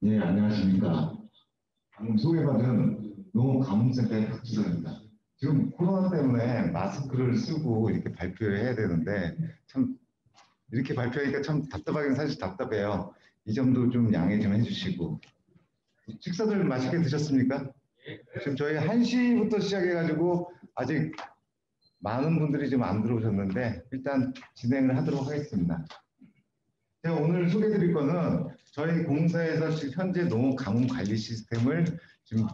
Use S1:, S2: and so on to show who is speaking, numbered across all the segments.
S1: 네, 안녕하십니까. 방금 소개받은 농업가문센터의 박지성입니다. 지금 코로나 때문에 마스크를 쓰고 이렇게 발표를 해야 되는데 참 이렇게 발표하니까 참 답답하긴 사실 답답해요. 이 점도 좀 양해 좀 해주시고. 식사들 맛있게 드셨습니까? 지금 저희 1시부터 시작해가지고 아직 많은 분들이 좀 안 들어오셨는데 일단 진행을 하도록 하겠습니다. 제가 오늘 소개드릴 거는 저희 공사에서 지금 현재 농업 가뭄 관리 시스템을 지금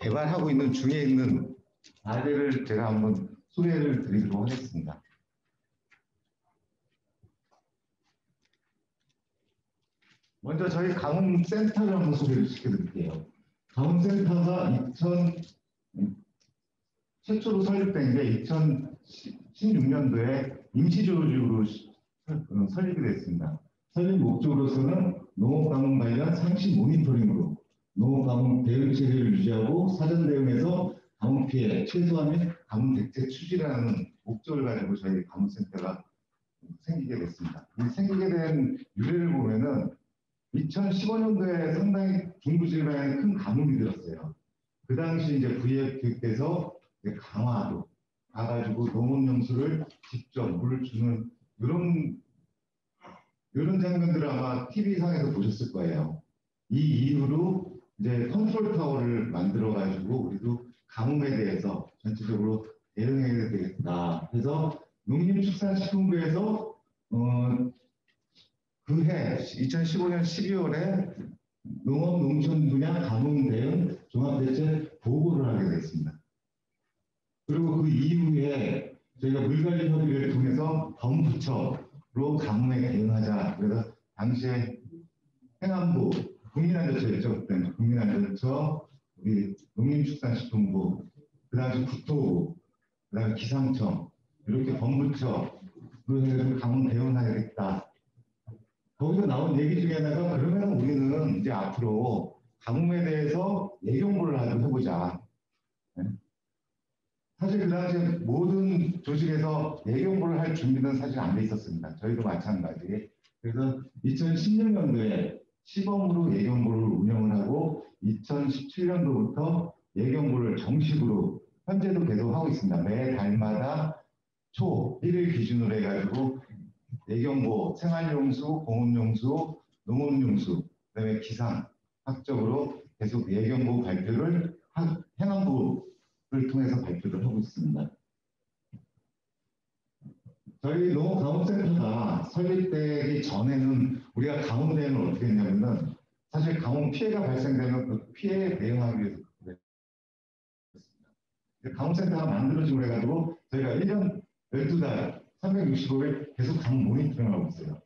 S1: 개발하고 있는 중에 있는 사례를 제가 한번 소개를 드리도록 하겠습니다. 먼저 저희 가뭄센터를 한번 소개를 시켜드릴게요. 가뭄센터가 2000 최초로 설립된 게 2016년도에 임시조직으로 설립이 됐습니다. 설립 목적으로서는 농업가뭄 관련 상시 모니터링으로 농업가뭄 대응체계를 유지하고 사전 대응에서 가뭄 피해 최소화 및 가뭄 대책 추진하는 목적을 가지고 저희 가뭄센터가 생기게 됐습니다. 이 생기게 된 유래를 보면은 2015년도에 상당히 중부지방에 큰 가뭄이 들었어요. 그 당시 이제 VF께서 강화도 가가지고 농업용수를 직접 물을 주는 이런 장면들을 아마 TV상에서 보셨을 거예요. 이 이후로 이제 컨트롤 타워를 만들어가지고 우리도 가뭄에 대해서 전체적으로 대응해야 되겠다 해서 농림축산식품부에서 그해 2015년 12월에 농업 농촌 분야 가뭄 대응 종합대책 보고를 하게 됐습니다. 그리고 그 이후에 저희가 물관리 협의를 통해서 범부처로 가뭄에 대응하자. 그래서 당시에 행안부, 국민안전처였죠. 그때 국민안전처, 우리 농림축산식품부, 그 당시 국토부, 그 다음에 기상청, 이렇게 범부처로 해서 가뭄 대응하겠다. 거기서 나온 얘기 중에 하나가 그러면 우리는 이제 앞으로 가뭄에 대해서 예경보를 해보자. 사실 그 당시에 모든 조직에서 예경보를 할 준비는 사실 안 돼 있었습니다. 저희도 마찬가지. 그래서 2016년도에 시범으로 예경보를 운영을 하고 2017년도부터 예경보를 정식으로 현재도 계속 하고 있습니다. 매 달마다 초 1일 기준으로 해가지고 예경보, 생활용수, 공업용수, 농업용수, 그다음에 기상, 학적으로 계속 예경보 발표를 행안부를 통해서 발표를 하고 있습니다. 저희 농업가뭄센터가 설립되기 전에는 우리가 가뭄 대응을 어떻게 했냐면은 사실 가뭄 피해가 발생되면 그 피해에 대응하기 위해서 가뭄센터가 만들어지고 해가지고 저희가 1년 12달 365일 계속 가뭄 모니터링을 하고 있어요.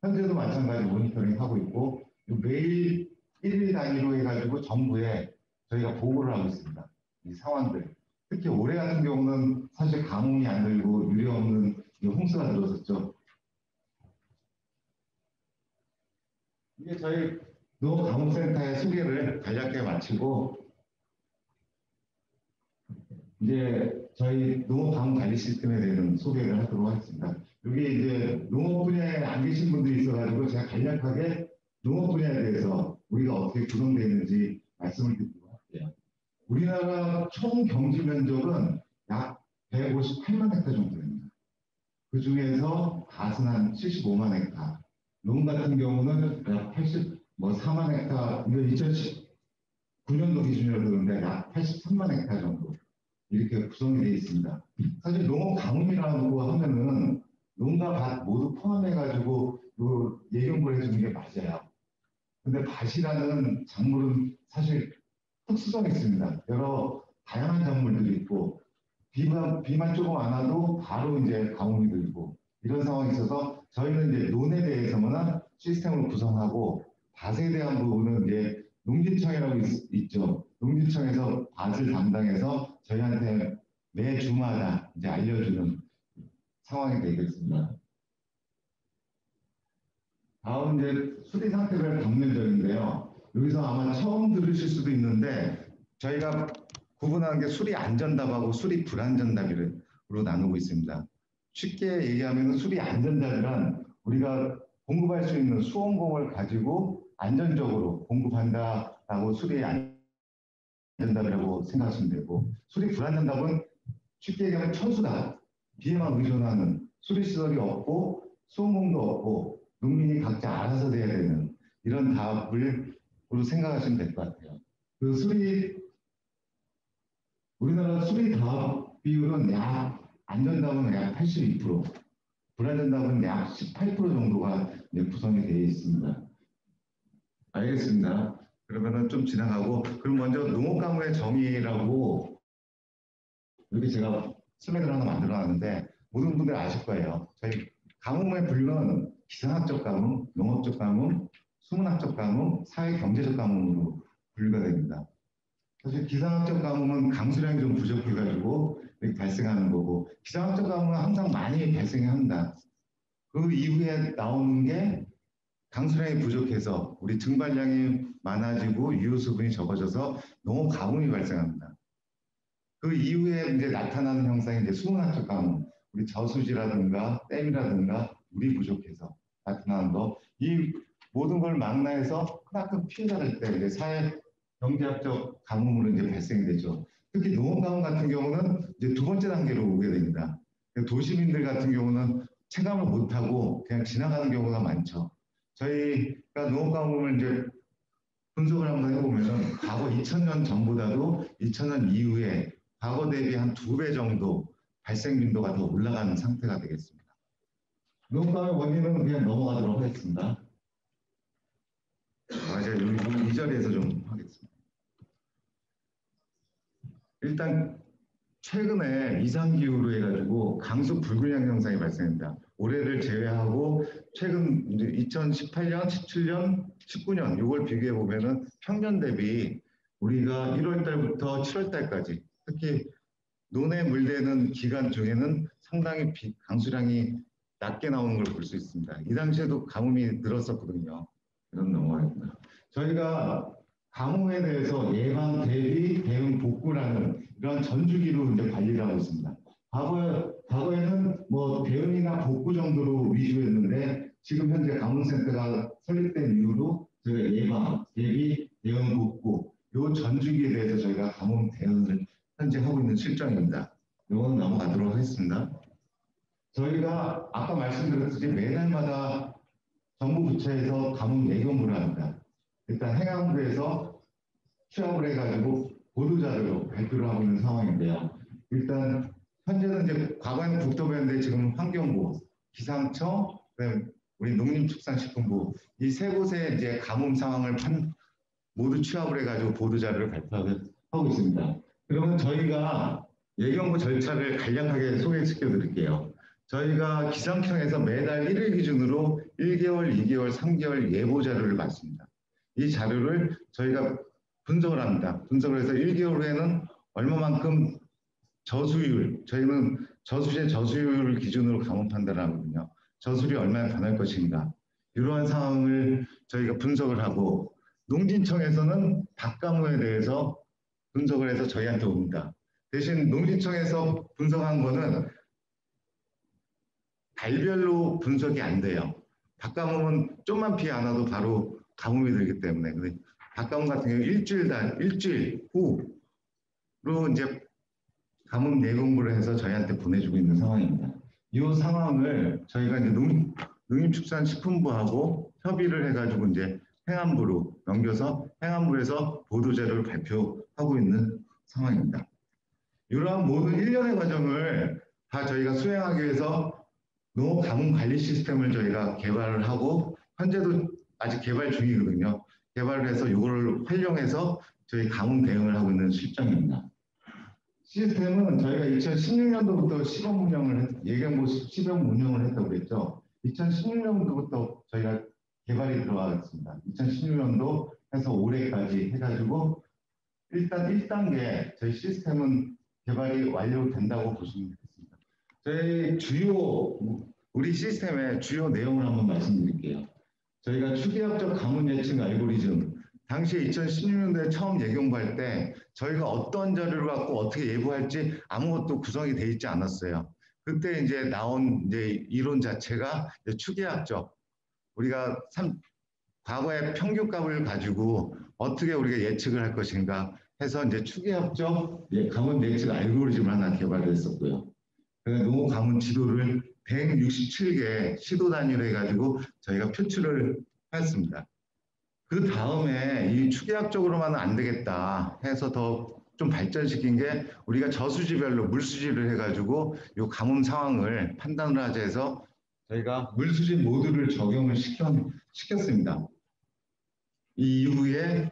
S1: 현재도 마찬가지 모니터링 하고 있고 매일 1일 단위로 해가지고 정부에 저희가 보고를 하고 있습니다. 이 상황들. 특히 올해 같은 경우는 사실 가뭄이 안 들고 유례 없는 홍수가 들었었죠. 이게 저희 농업가뭄센터의 소개를 간략하게 마치고 이제 저희 농업가뭄관리 시스템에 대한 소개를 하도록 하겠습니다. 여기 이제 농업 분야에 안 계신 분들이 있어가지고 제가 간략하게 농업 분야에 대해서 우리가 어떻게 구성되어 있는지 말씀을 드리도록 할게요. 우리나라 총 경지 면적은 약 158만 헥타 정도 됩니다. 그 중에서 밭은 한 75만 헥타, 농 같은 경우는 약 4만 헥타, 이거 2019년도 기준으로 그런데 약 83만 헥타 정도 이렇게 구성이 되어 있습니다. 사실 농업 가뭄이라고 하면은 농가 밭 모두 포함해가지고 예경을 해주는 게 맞아요. 근데 밭이라는 작물은 사실 특수성이 있습니다. 여러 다양한 작물들이 있고 비만 조금 안 와도 바로 이제 가뭄이 들고 이런 상황이 있어서 저희는 이제 논에 대해서만 시스템을 구성하고 밭에 대한 부분은 이제 농진청이라고 있죠. 농진청에서 밭을 담당해서 저희한테 매 주마다 이제 알려주는 상황이 되겠습니다. 다음 이제 수리 상태별 방면적인데요. 여기서 아마 처음 들으실 수도 있는데 저희가 구분하는 게 수리 안전답하고 수리 불안전답으로 나누고 있습니다. 쉽게 얘기하면 수리 안전답이란 우리가 공급할 수 있는 수원공을 가지고 안전적으로 공급한다라고 수리 안전답이라고 생각하시면 되고, 수리 불안전답은 쉽게 얘기하면 천수다. 비에만 의존하는 수리시설이 없고 수원공도 없고 농민이 각자 알아서 돼야 되는 이런 답으로 생각하시면 될 것 같아요. 그 우리나라 수리 답 비율은 안전답은 약 82%, 불안전답은 약 18% 정도가 구성이 되어 있습니다. 알겠습니다. 그러면은 좀 지나가고, 그럼 먼저 농업가문의 정의라고 이렇게 제가 슬라이드를 하나 만들어놨는데 모든 분들 아실 거예요. 저희 가뭄의 분류는 기상학적 가뭄, 농업적 가뭄, 수문학적 가뭄, 사회경제적 가뭄으로 분류가 됩니다. 사실 기상학적 가뭄은 강수량이 좀 부족해가지고 발생하는 거고, 기상학적 가뭄은 항상 많이 발생합니다. 그 이후에 나오는 게 강수량이 부족해서 우리 증발량이 많아지고 유효수분이 적어져서 농업 가뭄이 발생합니다. 그 이후에 이제 나타나는 형상이 이제 수문학적 가뭄, 우리 저수지라든가 댐이라든가 물이 부족해서 나타나는 거, 이 모든 걸 망라해서 크나큰 피해가 될 때 이제 사회 경제학적 가뭄으로 이제 발생이 되죠. 특히 농업 가뭄 같은 경우는 이제 두 번째 단계로 오게 됩니다. 도시민들 같은 경우는 체감을 못하고 그냥 지나가는 경우가 많죠. 저희가 농업 가뭄을 이제 분석을 한번 해보면 과거 2000년 전보다도 2000년 이후에 과거 대비 한 2배 정도 발생 빈도가 더 올라가는 상태가 되겠습니다. 농업가의 원인은 그냥 넘어가도록 하겠습니다. 제가 이 자리에서 좀 하겠습니다. 일단 최근에 이상기후로 해가지고 강수 불균형 현상이 발생합니다. 올해를 제외하고 최근 이제 2018년, 17년, 19년 이걸 비교해 보면은 평년 대비 우리가 1월 달부터 7월 달까지 특히 논에 물대는 기간 중에는 상당히 강수량이 낮게 나오는 걸 볼 수 있습니다. 이 당시에도 가뭄이 늘었었거든요. 이런 넘어가겠습니다. 저희가 가뭄에 대해서 예방, 대비, 대응, 복구라는 이런 전주기로 이제 관리를 하고 있습니다. 과거에는 뭐 대응이나 복구 정도로 위주였는데 지금 현재 가뭄센터가 설립된 이후로 저희가 예방, 대비, 대응, 복구 이 전주기에 대해서 저희가 가뭄 대응을 현재 하고 있는 실정입니다. 이거는 넘어가도록 하겠습니다. 저희가 아까 말씀드렸듯이 매달마다 정부 부처에서 가뭄 예금을 합니다. 일단 행안부에서 취합을 해가지고 보도자료로 발표를 하고 있는 상황인데요. 일단 현재는 이제 과거에는 국토부였는데 지금 환경부, 기상청, 우리 농림축산식품부 이 세 곳에 이제 가뭄 상황을 모두 취합을 해가지고 보도자료를 발표하고 있습니다. 그러면 저희가 예경부 절차를 간략하게 소개시켜 드릴게요. 저희가 기상청에서 매달 1일 기준으로 1개월, 2개월, 3개월 예보 자료를 받습니다. 이 자료를 저희가 분석을 합니다. 분석을 해서 1개월 후에는 얼마만큼 저수율, 저희는 저수지의 저수율을 기준으로 가뭄 판단을 하거든요. 저수율이 얼마나 변할 것인가. 이러한 상황을 저희가 분석을 하고 농진청에서는 닭가뭄에 대해서 분석을 해서 저희한테 옵니다. 대신 농진청에서 분석한 거는 달별로 분석이 안 돼요. 닭가뭄은 좀만 피해 안 와도 바로 가뭄이 들기 때문에. 근데 닭가뭄 같은 경우 일주일 후로 이제 가뭄 예공부를 해서 저희한테 보내주고 있는 상황입니다. 이 상황을 저희가 이제 농림축산식품부하고 협의를 해가지고 이제 행안부로 넘겨서 행안부에서 보도자료를 발표하고 있는 상황입니다. 이러한 모든 일련의 과정을 다 저희가 수행하기 위해서 농업 가뭄 관리 시스템을 저희가 개발을 하고 현재도 아직 개발 중이거든요. 개발을 해서 이걸 활용해서 저희 가뭄 대응을 하고 있는 실정입니다. 시스템은 저희가 2016년도부터 시범 운영을 예경부 시범 운영을 했다고 그랬죠. 2016년도부터 저희가 개발이 들어가겠습니다. 2016년도 해서 올해까지 해가지고 일단 1단계 저희 시스템은 개발이 완료된다고 보시면 되겠습니다. 우리 시스템의 주요 내용을 한번 말씀드릴게요. 저희가 추계학적 가뭄 예측 알고리즘, 당시에 2016년도에 처음 예경부할 때 저희가 어떤 자료를 갖고 어떻게 예보할지 아무것도 구성이 돼 있지 않았어요. 그때 이제 나온 이제 이론 자체가 이제 추계학적, 우리가 과거의 평균값을 가지고 어떻게 우리가 예측을 할 것인가 해서 이제 추계합적 가문 예측 알고리즘을 하나 개발했었고요. 그래서 농업 가문 지도를 167개 시도 단위로 해가지고 저희가 표출을 했습니다. 그 다음에 이 추계학적으로만은 안 되겠다 해서 더 좀 발전시킨 게 우리가 저수지별로 물수지를 해가지고 이 가뭄 상황을 판단을 하자 해서 저희가 물수지 모듈을 적용을 시켰습니다. 이 이후에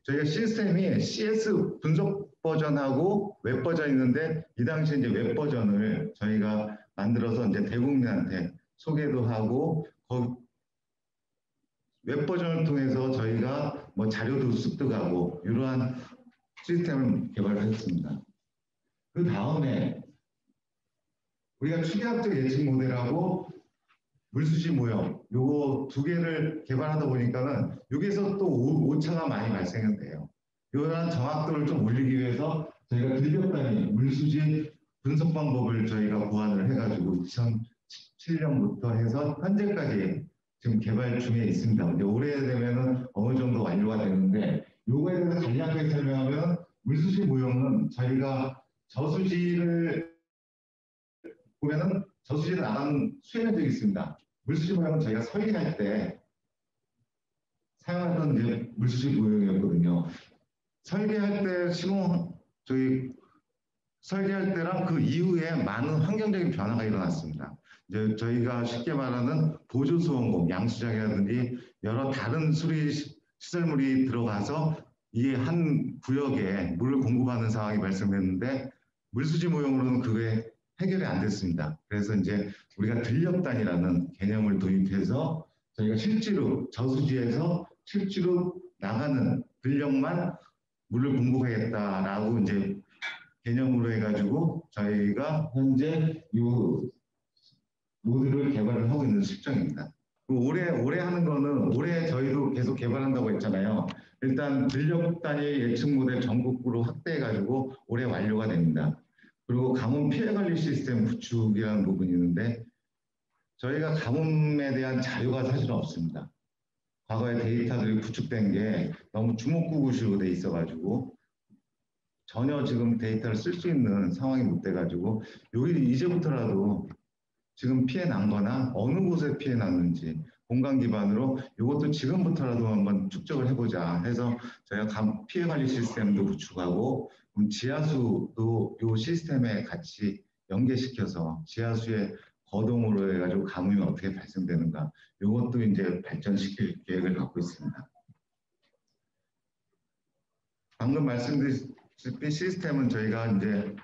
S1: 저희가 시스템이 CS 분석 버전하고 웹 버전이 있는데 이 당시에 이제 웹 버전을 저희가 만들어서 이제 대국민한테 소개도 하고 웹 버전을 통해서 저희가 뭐 자료도 습득하고 이러한 시스템을 개발했습니다. 그 다음에 우리가 추계학적 예측 모델하고 물수지 모형 요거 두 개를 개발하다 보니까는 여기서 또 오차가 많이 발생돼요. 이러한 정확도를 좀 올리기 위해서 저희가 들녘 단위 물수지 분석 방법을 저희가 고안을 해가지고 2017년부터 해서 현재까지 지금 개발 중에 있습니다. 근데 올해 되면은 어느 정도 완료가 되는데 요거에 대해서 간략하게 설명하면 물수지 모형은 저희가 저수지를 보면은 저수지를 나가는 수행한 적이 있습니다. 물수지 모형은 저희가 설계할 때 사용하던 이제 물수지 모형이었거든요. 설계할 때 설계할 때랑 그 이후에 많은 환경적인 변화가 일어났습니다. 이제 저희가 쉽게 말하는 보조수원공, 양수장이라든지 여러 다른 수리 시설물이 들어가서 이 한 구역에 물을 공급하는 상황이 발생됐는데 물수지 모형으로는 그게 해결이 안 됐습니다. 그래서 이제 우리가 들녘단이라는 개념을 도입해서 저희가 실제로 저수지에서 실제로 나가는 들녘만 물을 공급하겠다라고 이제 개념으로 해가지고 저희가 현재 이 모듈을 개발을 하고 있는 실정입니다. 올해 하는 거는 올해 저희도 계속 개발한다고 했잖아요. 일단 들녘 단위 예측 모델 전국구로 확대해가지고 올해 완료가 됩니다. 그리고 가뭄 피해 관리 시스템 구축이라는 부분이 있는데 저희가 가뭄에 대한 자료가 사실은 없습니다. 과거에 데이터들이 구축된 게 너무 주먹구구식으로 돼 있어가지고 전혀 지금 데이터를 쓸 수 있는 상황이 못 돼가지고 여기 이제부터라도 지금 피해 난 거나 어느 곳에 피해 났는지 공간 기반으로 이것도 지금부터라도 한번 축적을 해보자 해서 저희가 피해 관리 시스템도 구축하고 지하수도 이 시스템에 같이 연계시켜서 지하수의 거동으로 해가지고 가뭄이 어떻게 발생되는가 이것도 이제 발전시킬 계획을 갖고 있습니다. 방금 말씀드린 시스템은 저희가 이제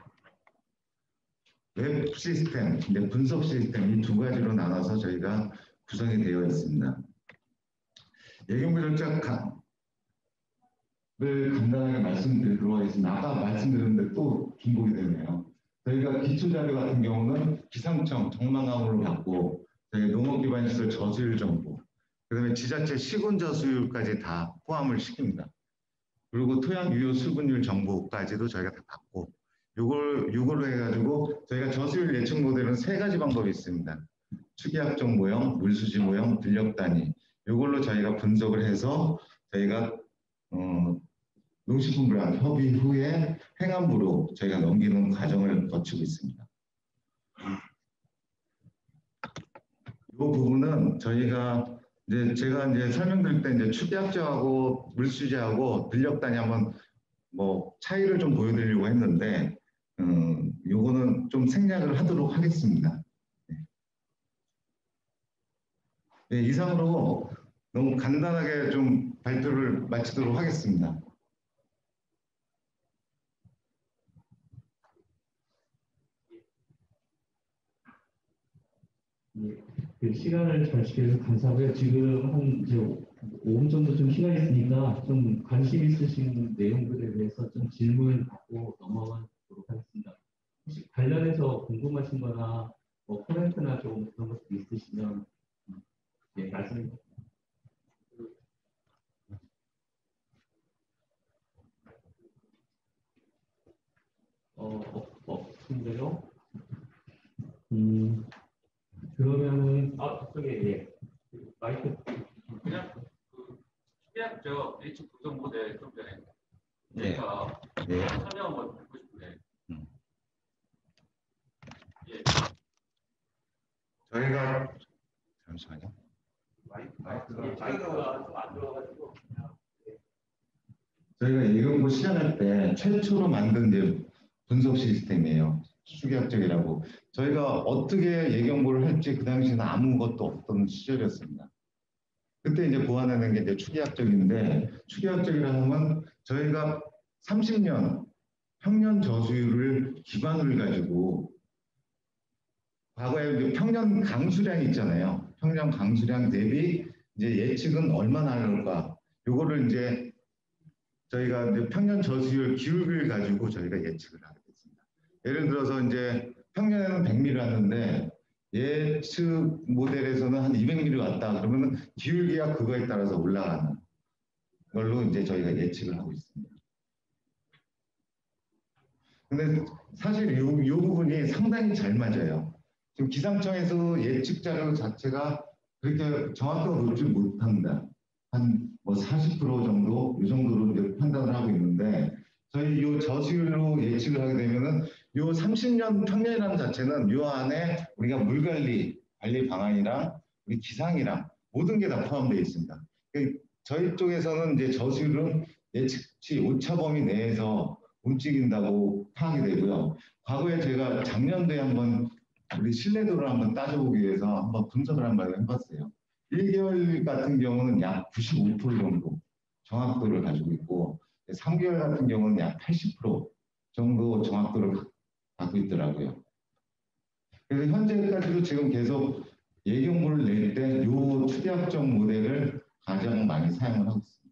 S1: 웹 시스템, 이제 분석 시스템 이 두 가지로 나눠서 저희가 구성이 되어 있습니다. 예경비 절차를 간단하게 말씀드리도록 하겠습니다. 아까 말씀드렸는데 또 중복이 되네요. 저희가 기초자료 같은 경우는 기상청 정망함으로 받고 저희 농업기반시설 저수율 정보, 그다음에 지자체 시군 저수율까지 다 포함을 시킵니다. 그리고 토양 유효 수분율 정보까지도 저희가 다 받고 요걸로 해가지고 저희가 저수율 예측 모델은 세 가지 방법이 있습니다. 추계학적 모형, 물수지 모형, 들녘 단위 요걸로 저희가 분석을 해서 저희가 농식품부랑 협의 후에 행안부로 저희가 넘기는 과정을 거치고 있습니다. 이 부분은 저희가 제가 설명드릴 때 추계학적하고 물수지하고 들녘 단위 한번 뭐 차이를 좀 보여드리려고 했는데 요거는 좀 생략을 하도록 하겠습니다. 네, 이상으로 너무 간단하게 좀 발표를 마치도록 하겠습니다.
S2: 예, 그 시간을 잘 주셔서 감사하고요. 지금 한 이제 5분 정도 좀 시간이 있으니까 좀 관심 있으신 내용들에 대해서 좀 질문 받고 넘어가도록 하겠습니다. 혹시 관련해서 궁금하신 거나 뭐 코멘트나 좀 그런 것도 있으시면 예, 말씀. 없는데요. 그러면은 저쪽에 예, 마이크
S3: 취약적 예측 구성 모델 좀 전에
S1: 네.
S3: 제가
S1: 네.
S3: 설명 한번 듣고 싶은데. 예.
S1: 저희가 잠시만요.
S3: 마이크가 좀 안 들어가지고.
S1: 저희가 예경고 시작할 때 최초로 만든 이제 분석 시스템이에요. 추계학적이라고. 저희가 어떻게 예경고를 할지 그 당시에는 아무것도 없던 시절이었습니다. 그때 이제 고안하는 게 이제 추계학적인데, 추계학적이라는 건 저희가 30년 평년 저수율을 기반을 가지고 과거에 이제 평년 강수량이 있잖아요. 평년 강수량 대비 이제 예측은 얼마나 할까? 요거를 이제 저희가 이제 평년 저수율 기울기를 가지고 저희가 예측을 하게 됐습니다. 예를 들어서 이제 평년에는 100mm 왔는데 예측 모델에서는 한 200mm 왔다. 그러면 기울기가 그거에 따라서 올라가는 걸로 이제 저희가 예측을 하고 있습니다. 근데 사실 이 부분이 상당히 잘 맞아요. 지금 기상청에서 예측 자료 자체가 그렇게 정확하게 놓지 못합니다. 한 뭐 40% 정도 이 정도로 이제 판단을 하고 있는데, 저희 이 저수율로 예측을 하게 되면은 이 30년 평년이라는 자체는 이 안에 우리가 물 관리 방안이랑 우리 기상이랑 모든 게 다 포함되어 있습니다. 저희 쪽에서는 이제 저수율은 예측치 오차 범위 내에서 움직인다고 파악이 되고요. 과거에 제가 작년도에 한번 우리 신뢰도를 한번 따져보기 위해서 한번 분석을 한번 해봤어요. 1개월 같은 경우는 약 95% 정도 정확도를 가지고 있고, 3개월 같은 경우는 약 80% 정도 정확도를 갖고 있더라고요. 그래서 현재까지도 지금 계속 예경고를 낼 때 이 추계학적 모델을 가장 많이 사용을 하고 있습니다.